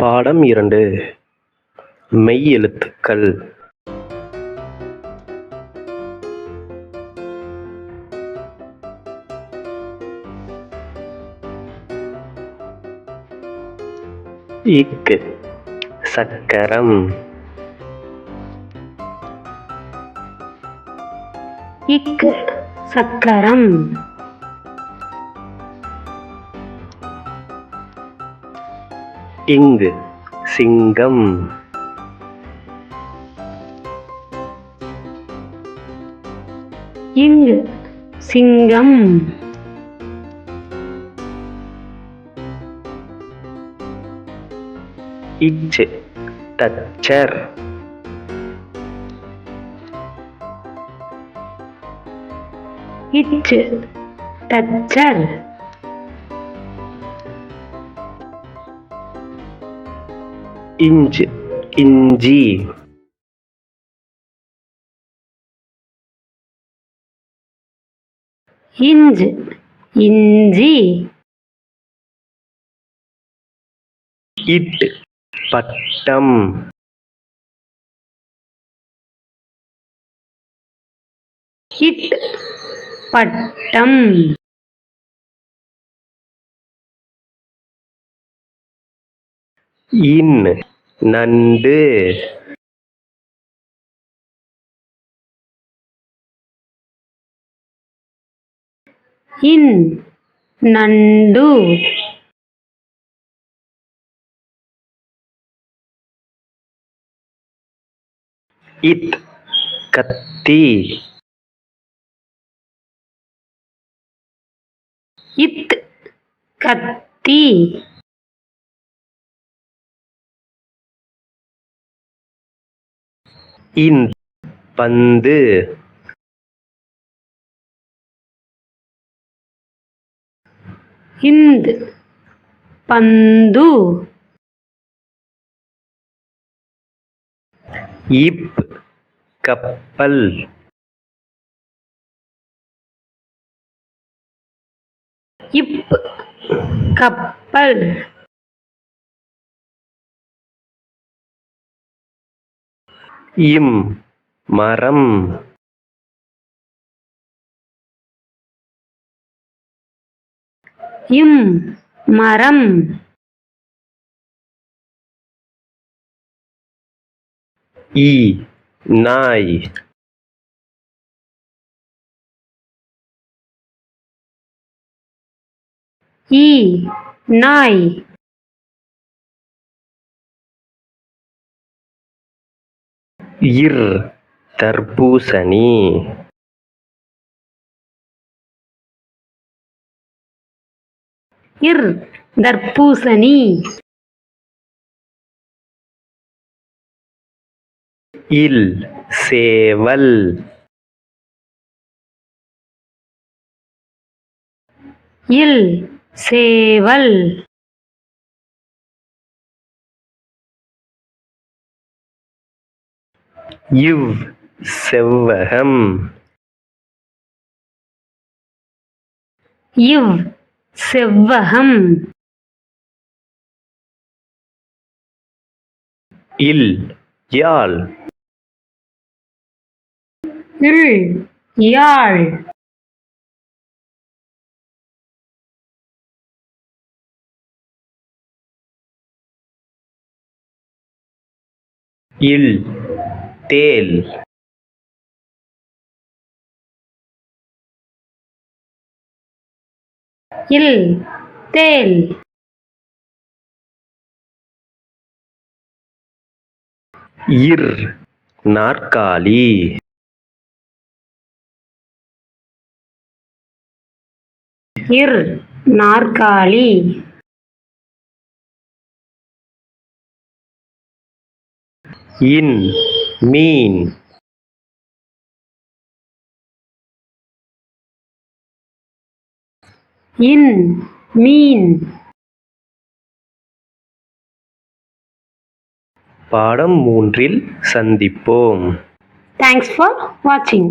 பாடம் 2 மெய்யெழுத்துக்கள். இக்கு சக்கரம். இக்கு சக்கரம். இங்கு சிங்கம். இங்கு சிங்கம். இச்சு தச்சர். இச்சு தச்சர். இஞ்சு இஞ்சி. இஞ்சு இஞ்சி. இட்டு பட்டம். இட்டு பட்டம். இன் நண்டு. இன் நண்டு. இத் கத்தி. இத் கத்தி. இன் பந்து. இந்து பந்து. இப் கப்பல். இப் கப்பல். இம் மரம். இம் மரம். இ நாய். இ நாய். இர் தர்பூசணி. இர் தர்பூசணி. இல் சேவல். இல் சேவல். இவ் செவ்வகம். இவ் செவ்வகம். இல் யாழ். இல் யாழ். இல் தேல். இல் தேல். இர் நாற்காலி. இர் நாற்காலி. இன் மீன். இன் மீன். பாடம் 3 சந்திப்போம். Thanks for watching.